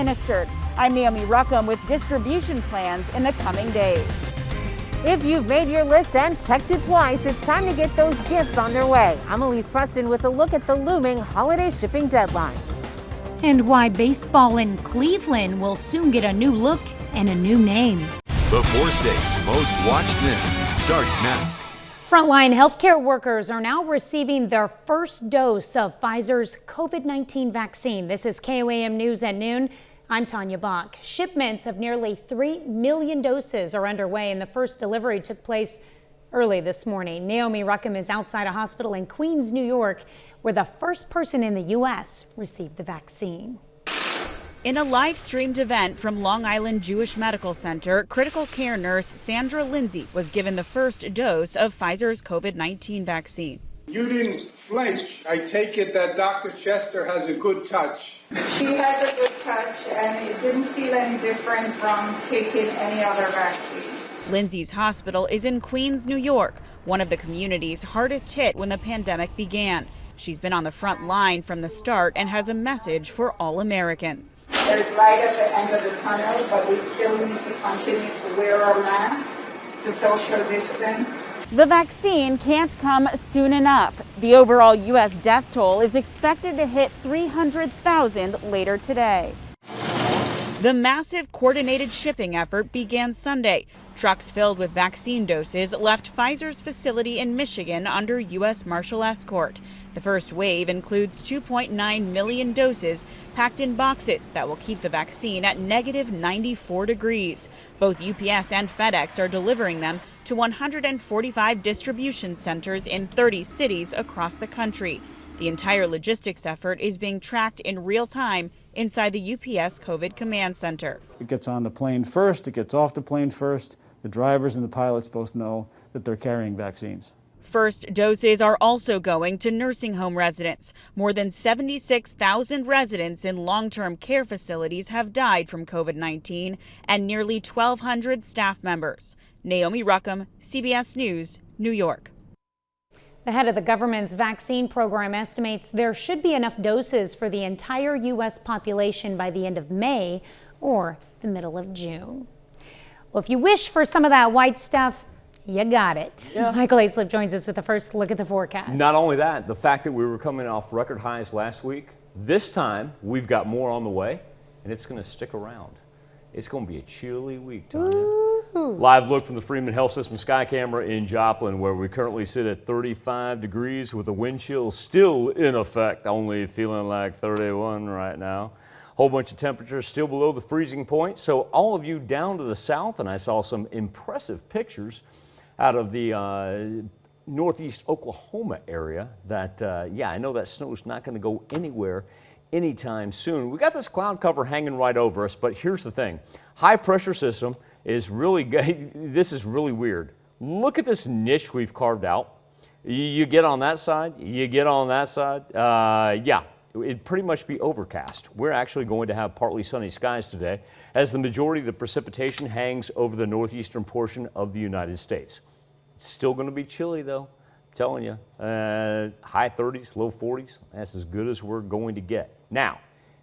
administered. I'm Naomi Ruckham with distribution plans in the coming days. If you've made your list and checked it twice, it's time to get those gifts on their way. I'm Elise Preston with a look at the looming holiday shipping deadlines. And why baseball in Cleveland will soon get a new look and a new name. The 4 states' most watched news starts now. Frontline healthcare workers are now receiving their first dose of Pfizer's COVID-19 vaccine. This is KOAM News at noon. I'm Tanya Bach. Shipments of nearly 3 million doses are underway, and the first delivery took place early this morning. Naomi Ruckham is outside a hospital in Queens, New York, where the first person in the U.S. received the vaccine. In a live-streamed event from Long Island Jewish Medical Center, critical care nurse Sandra Lindsay was given the first dose of Pfizer's COVID-19 vaccine. You didn't flinch. I take it that Dr. Chester has a good touch. She has a good touch, and it didn't feel any different from taking any other vaccine. Lindsay's hospital is in Queens, New York, one of the communities hardest hit when the pandemic began. She's been on the front line from the start and has a message for all Americans. There's light at the end of the tunnel, but we still need to continue to wear our masks, to social distance. The vaccine can't come soon enough. The overall U.S. death toll is expected to hit 300,000 later today. The massive coordinated shipping effort began Sunday. Trucks filled with vaccine doses left Pfizer's facility in Michigan under U.S. Marshal escort. The first wave includes 2.9 million doses packed in boxes that will keep the vaccine at -94 degrees. Both UPS and FedEx are delivering them to 145 distribution centers in 30 cities across the country. The entire logistics effort is being tracked in real time inside the UPS COVID Command Center. It gets on the plane first, it gets off the plane first. The drivers and the pilots both know that they're carrying vaccines. First doses are also going to nursing home residents. More than 76,000 residents in long-term care facilities have died from COVID-19, and nearly 1,200 staff members. Naomi Ruckham, CBS News, New York. The head of the government's vaccine program estimates there should be enough doses for the entire U.S. population by the end of May or the middle of June. Well, if you wish for some of that white stuff, you got it. Yeah. Michael Aislip joins us with the first look at the forecast. Not only that, the fact that we were coming off record highs last week, this time we've got more on the way, and it's going to stick around. It's going to be a chilly week, Tanya. Live look from the Freeman Health System sky camera in Joplin, where we currently sit at 35 degrees with the wind chill still in effect, only feeling like 31 right now. Whole bunch of temperatures still below the freezing point. So all of you down to the south, and I saw some impressive pictures out of the northeast Oklahoma area that, yeah, I know that snow's not going to go anywhere anytime soon. We got this cloud cover hanging right over us, but here's the thing. High pressure system is really good. This is really weird. Look at this niche we've carved out. You get on that side, you get on that side. Yeah, it'd pretty much be overcast. We're actually going to have partly sunny skies today as the majority of the precipitation hangs over the northeastern portion of the United States. It's still going to be chilly though. I'm telling you, high 30s, low 40s, that's as good as we're going to get. Now,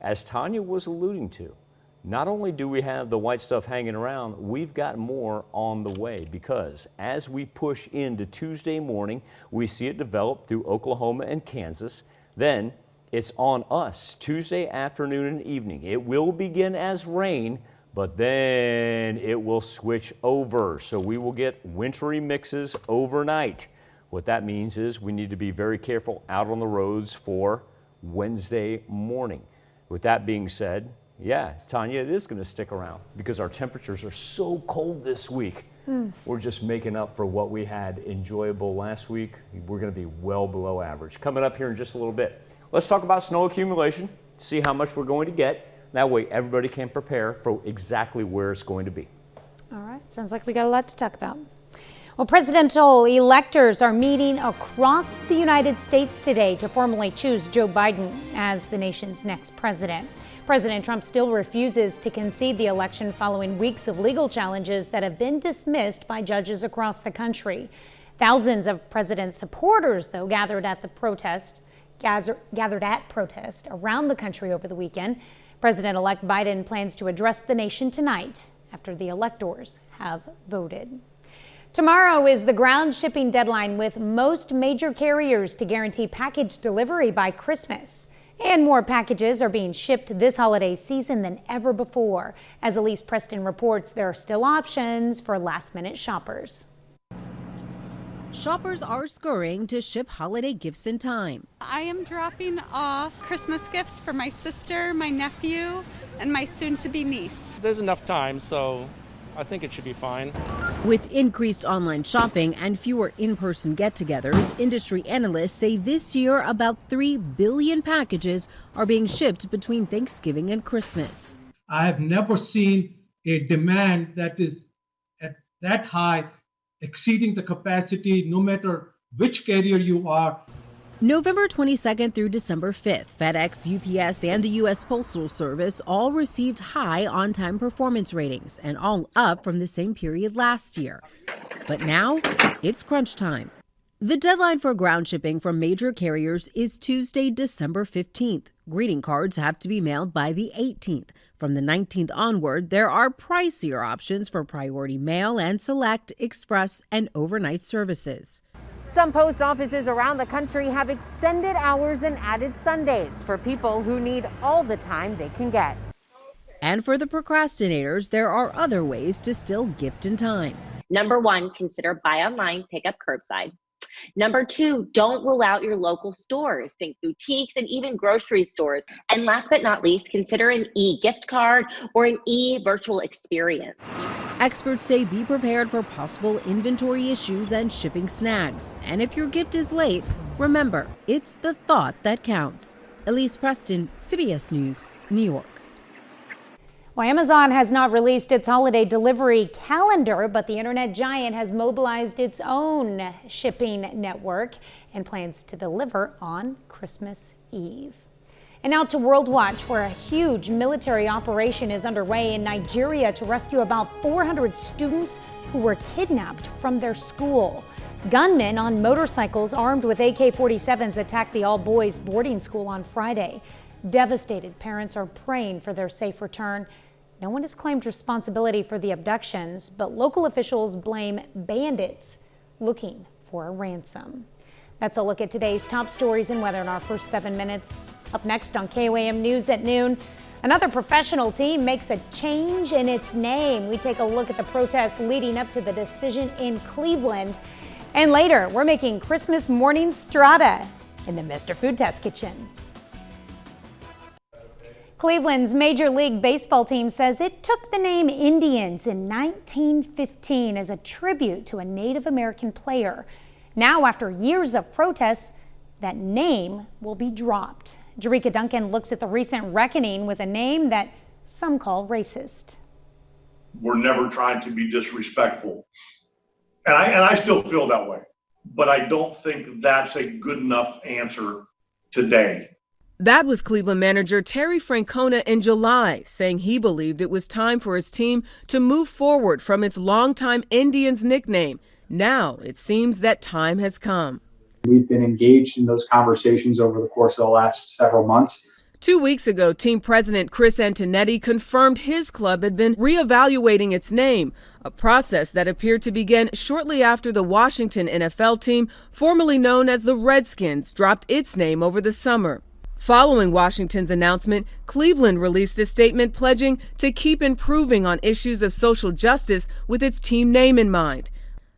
as Tanya was alluding to, not only do we have the white stuff hanging around, we've got more on the way, because as we push into Tuesday morning, we see it develop through Oklahoma and Kansas. Then it's on us Tuesday afternoon and evening. It will begin as rain, but then it will switch over. So we will get wintry mixes overnight. What that means is we need to be very careful out on the roads for Wednesday morning. With that being said, yeah, Tanya, it is going to stick around because our temperatures are so cold this week. We're just making up for what we had enjoyable last week. We're going to be well below average. Coming up here in just a little bit, let's talk about snow accumulation, see how much we're going to get. That way everybody can prepare for exactly where it's going to be. All right, sounds like we got a lot to talk about. Well, presidential electors are meeting across the United States today to formally choose Joe Biden as the nation's next president. President Trump still refuses to concede the election following weeks of legal challenges that have been dismissed by judges across the country. Thousands of president supporters, though, gathered at protests around the country over the weekend. President-elect Biden plans to address the nation tonight after the electors have voted. Tomorrow is the ground shipping deadline, with most major carriers to guarantee package delivery by Christmas. And more packages are being shipped this holiday season than ever before. As Elise Preston reports, there are still options for last-minute shoppers. Shoppers are scurrying to ship holiday gifts in time. I am dropping off Christmas gifts for my sister, my nephew, and my soon-to-be niece. There's enough time, so I think it should be fine. With increased online shopping and fewer in-person get-togethers, industry analysts say this year about 3 billion packages are being shipped between Thanksgiving and Christmas. I have never seen a demand that is at that high, exceeding the capacity no matter which carrier you are. November 22nd through December 5th, FedEx, UPS, and the U.S. Postal Service all received high on-time performance ratings, and all up from the same period last year. But now, it's crunch time. The deadline for ground shipping from major carriers is Tuesday, December 15th. Greeting cards have to be mailed by the 18th. From the 19th onward, there are pricier options for priority mail and select, express, and overnight services. Some post offices around the country have extended hours and added Sundays for people who need all the time they can get. And for the procrastinators, there are other ways to still gift in time. Number 1, consider buy online, pick up curbside. Number 2, don't rule out your local stores. Think boutiques and even grocery stores. And last but not least, consider an e-gift card or an e-virtual experience. Experts say be prepared for possible inventory issues and shipping snags. And if your gift is late, remember, it's the thought that counts. Elise Preston, CBS News, New York. Well, Amazon has not released its holiday delivery calendar, but the internet giant has mobilized its own shipping network and plans to deliver on Christmas Eve. And now to World Watch, where a huge military operation is underway in Nigeria to rescue about 400 students who were kidnapped from their school. Gunmen on motorcycles armed with AK-47s attacked the all-boys boarding school on Friday. Devastated parents are praying for their safe return. No one has claimed responsibility for the abductions, but local officials blame bandits looking for a ransom. That's a look at today's top stories and weather in our first 7 minutes. Up next on KOAM News at noon, another professional team makes a change in its name. We take a look at the protest leading up to the decision in Cleveland. And later, we're making Christmas morning strata in the Mr. Food Test kitchen. Cleveland's Major League Baseball team says it took the name Indians in 1915 as a tribute to a Native American player. Now, after years of protests, that name will be dropped. Jerika Duncan looks at the recent reckoning with a name that some call racist. We're never trying to be disrespectful. And I still feel that way. But I don't think that's a good enough answer today. That was Cleveland manager Terry Francona in July, saying he believed it was time for his team to move forward from its longtime Indians nickname. Now it seems that time has come. We've been engaged in those conversations over the course of the last several months. 2 weeks ago, team president Chris Antonetti confirmed his club had been reevaluating its name, a process that appeared to begin shortly after the Washington NFL team, formerly known as the Redskins, dropped its name over the summer. Following Washington's announcement, Cleveland released a statement pledging to keep improving on issues of social justice with its team name in mind.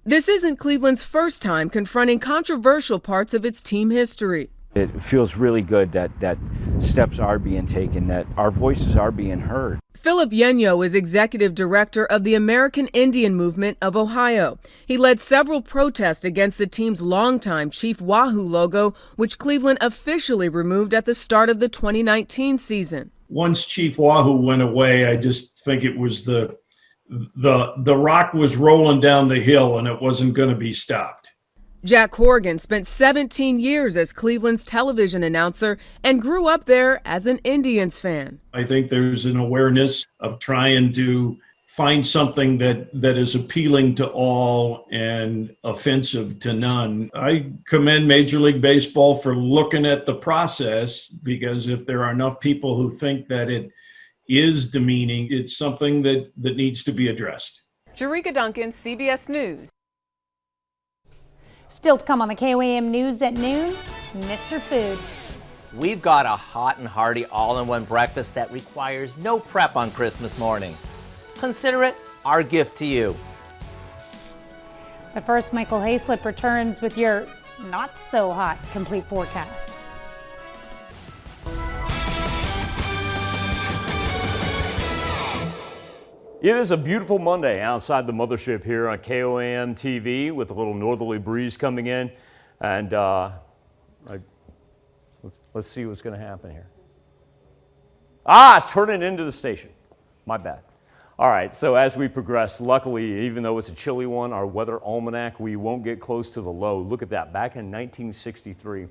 This isn't Cleveland's first time confronting controversial parts of its team history. It feels really good that steps are being taken, that our voices are being heard. Philip Yenyo is executive director of the American Indian Movement of Ohio. He led several protests against the team's longtime Chief Wahoo logo, which Cleveland officially removed at the start of the 2019 season. Once Chief Wahoo went away, I just think it was the rock was rolling down the hill and it wasn't going to be stopped. Jack Horgan spent 17 years as Cleveland's television announcer and grew up there as an Indians fan. I think there's an awareness of trying to find something that is appealing to all and offensive to none. I commend Major League Baseball for looking at the process, because if there are enough people who think that is demeaning. It's something that needs to be addressed. Jerika Duncan, CBS News. Still to come on the KOAM News at noon, Mr. Food. We've got a hot and hearty all-in-one breakfast that requires no prep on Christmas morning. Consider it our gift to you. But first, Michael Hayslip returns with your not-so-hot complete forecast. It is a beautiful Monday outside the mothership here on KOAM TV with a little northerly breeze coming in. And let's see what's going to happen here. Turning into the station. My bad. All right, so as we progress, luckily, even though it's a chilly one, our weather almanac, we won't get close to the low. Look at that. Back in 1963,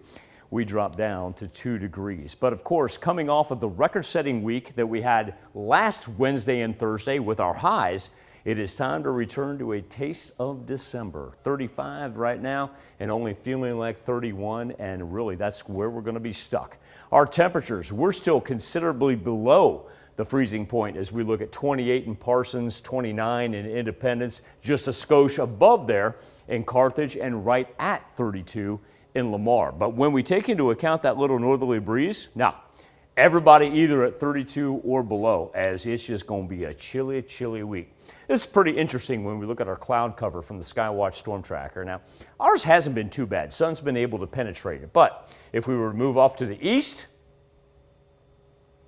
we dropped down to 2 degrees. But of course, coming off of the record-setting week that we had last Wednesday and Thursday with our highs, it is time to return to a taste of December. 35 right now and only feeling like 31, and really that's where we're going to be stuck. Our temperatures, we're still considerably below the freezing point as we look at 28 in Parsons, 29 in Independence, just a skosh above there in Carthage, and right at 32 in Lamar. But when we take into account that little northerly breeze, now everybody either at 32 or below, as it's just going to be a chilly, chilly week. This is pretty interesting when we look at our cloud cover from the Skywatch Storm Tracker. Now, ours hasn't been too bad. Sun's been able to penetrate it. But if we were to move off to the east,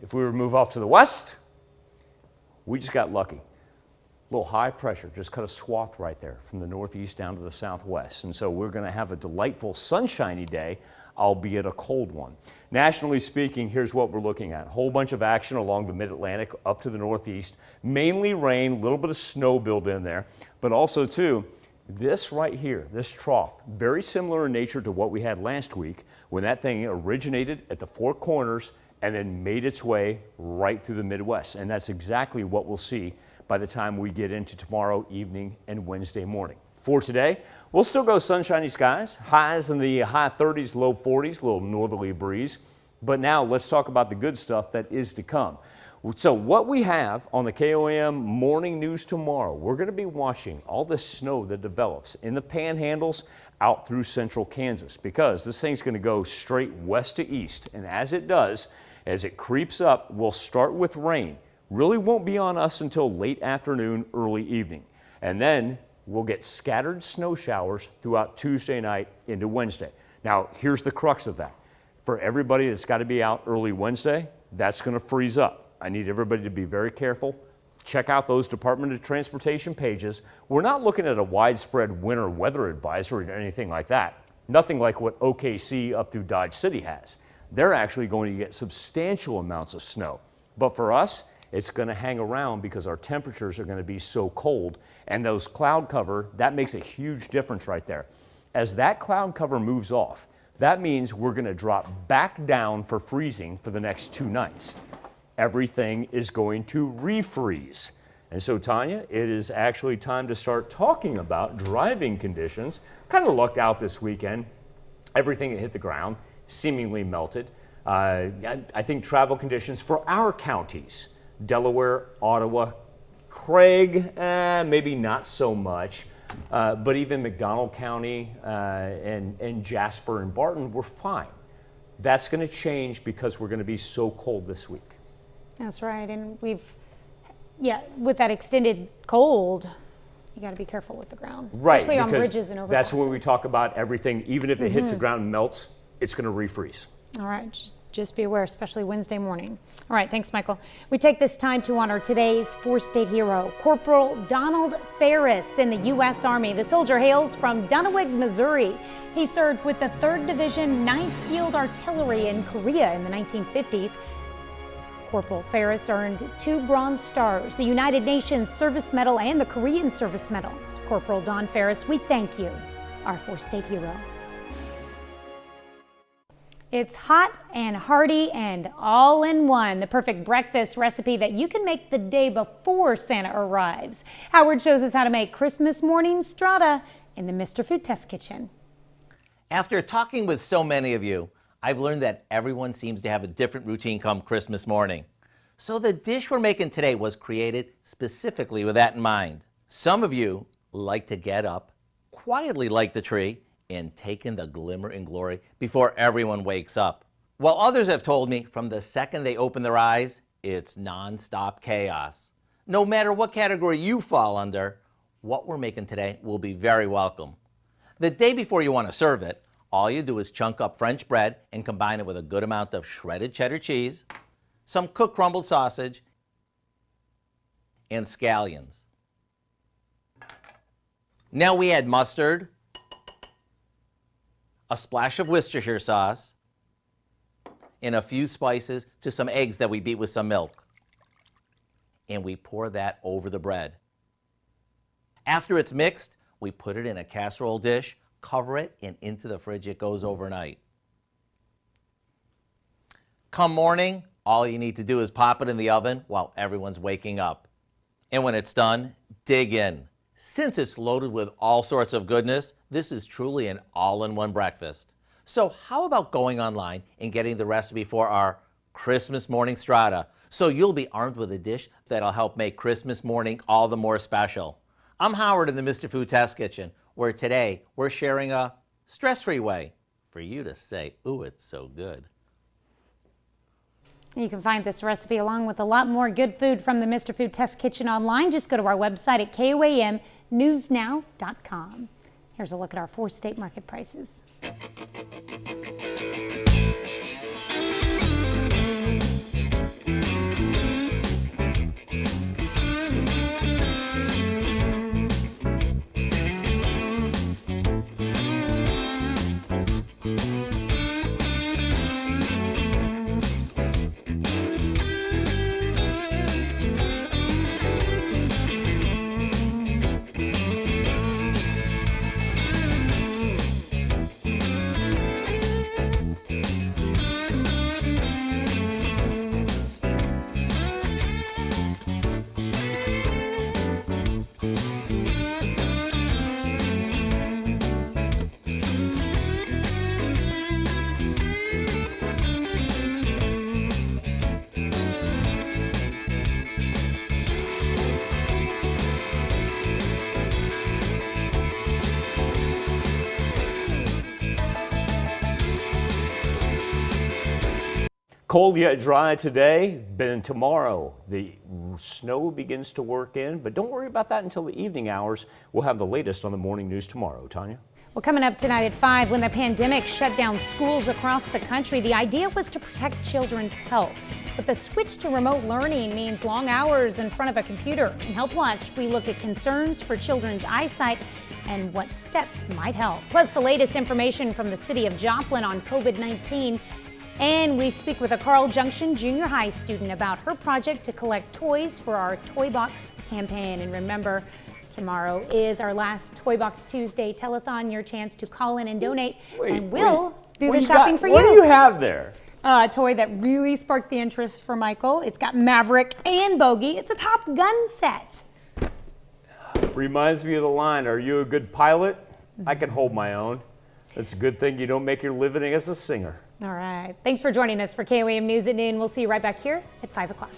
if we were to move off to the west, we just got lucky. A little high pressure just cut a swath right there from the northeast down to the southwest. And so we're going to have a delightful sunshiny day, albeit a cold one. Nationally speaking, here's what we're looking at. A whole bunch of action along the mid-Atlantic up to the northeast. Mainly rain, a little bit of snow built in there, but also too, this right here, this trough, very similar in nature to what we had last week when that thing originated at the Four Corners and then made its way right through the Midwest. And that's exactly what we'll see by the time we get into tomorrow evening and Wednesday morning. For today, we'll still go sunshiny skies, highs in the high 30s, low 40s, a little northerly breeze. But now let's talk about the good stuff that is to come. So what we have on the KOAM morning news tomorrow, we're going to be watching all the snow that develops in the panhandles out through central Kansas, because this thing's going to go straight west to east. And as it does, as it creeps up, we'll start with rain. Really won't be on us until late afternoon, early evening. And then we'll get scattered snow showers throughout Tuesday night into Wednesday. Now, here's the crux of that. For everybody that's got to be out early Wednesday, that's going to freeze up. I need everybody to be very careful. Check out those Department of Transportation pages. We're not looking at a widespread winter weather advisory or anything like that. Nothing like what OKC up through Dodge City has. They're actually going to get substantial amounts of snow. But for us, it's going to hang around because our temperatures are going to be so cold, and those cloud cover, that makes a huge difference right there. As that cloud cover moves off, that means we're going to drop back down for freezing for the next 2 nights. Everything is going to refreeze. And so, Tanya, it is actually time to start talking about driving conditions. Kind of lucked out this weekend. Everything that hit the ground seemingly melted. I think travel conditions for our counties, Delaware, Ottawa, Craig, maybe not so much, but even McDonald County and Jasper and Barton were fine. That's going to change because we're going to be so cold this week. That's right, and with that extended cold, you got to be careful with the ground, right? Especially on bridges and overpasses. That's when we talk about everything. Even if it hits the ground and melts, it's going to refreeze. All right, just be aware, especially Wednesday morning. All right, thanks, Michael. We take this time to honor today's four-state hero, Corporal Donald Ferris in the U.S. Army. The soldier hails from Dunawig, Missouri. He served with the 3rd Division, 9th Field Artillery in Korea in the 1950s. Corporal Ferris earned 2 Bronze Stars, the United Nations Service Medal, and the Korean Service Medal. Corporal Don Ferris, we thank you, our four-state hero. It's hot and hearty and all in one, the perfect breakfast recipe that you can make the day before Santa arrives. Howard shows us how to make Christmas morning strata in the Mr. Food Test Kitchen. After talking with so many of you, I've learned that everyone seems to have a different routine come Christmas morning. So the dish we're making today was created specifically with that in mind. Some of you like to get up, quietly light the tree, and take in the glimmer and glory before everyone wakes up. While others have told me from the second they open their eyes, it's nonstop chaos. No matter what category you fall under, what we're making today will be very welcome. The day before you want to serve it, all you do is chunk up French bread and combine it with a good amount of shredded cheddar cheese, some cooked crumbled sausage, and scallions. Now we add mustard, a splash of Worcestershire sauce, and a few spices to some eggs that we beat with some milk. And we pour that over the bread. After it's mixed, we put it in a casserole dish, cover it, and into the fridge it goes overnight. Come morning, all you need to do is pop it in the oven while everyone's waking up. And when it's done, dig in. Since it's loaded with all sorts of goodness, this is truly an all-in-one breakfast. So how about going online and getting the recipe for our Christmas morning strata, so you'll be armed with a dish that'll help make Christmas morning all the more special. I'm Howard in the Mr. Food Test Kitchen, where today we're sharing a stress-free way for you to say, ooh, it's so good. You can find this recipe along with a lot more good food from the Mr. Food Test Kitchen online. Just go to our website at KOAMnewsnow.com. Here's a look at our 4 state market prices. Cold yet dry today, then tomorrow the snow begins to work in, but don't worry about that until the evening hours. We'll have the latest on the morning news tomorrow. Tanya? Well, coming up tonight at 5, when the pandemic shut down schools across the country, the idea was to protect children's health. But the switch to remote learning means long hours in front of a computer. In Health Watch, we look at concerns for children's eyesight and what steps might help. Plus, the latest information from the city of Joplin on COVID-19. And we speak with a Carl Junction Junior High student about her project to collect toys for our Toy Box campaign. And remember, tomorrow is our last Toy Box Tuesday telethon, your chance to call in and donate, and we'll do the shopping for you. What do you have there? A toy that really sparked the interest for Michael. It's got Maverick and Bogey. It's a Top Gun set. Reminds me of the line, are you a good pilot? I can hold my own. It's a good thing you don't make your living as a singer. All right. Thanks for joining us for KOAM News at Noon. We'll see you right back here at 5 o'clock.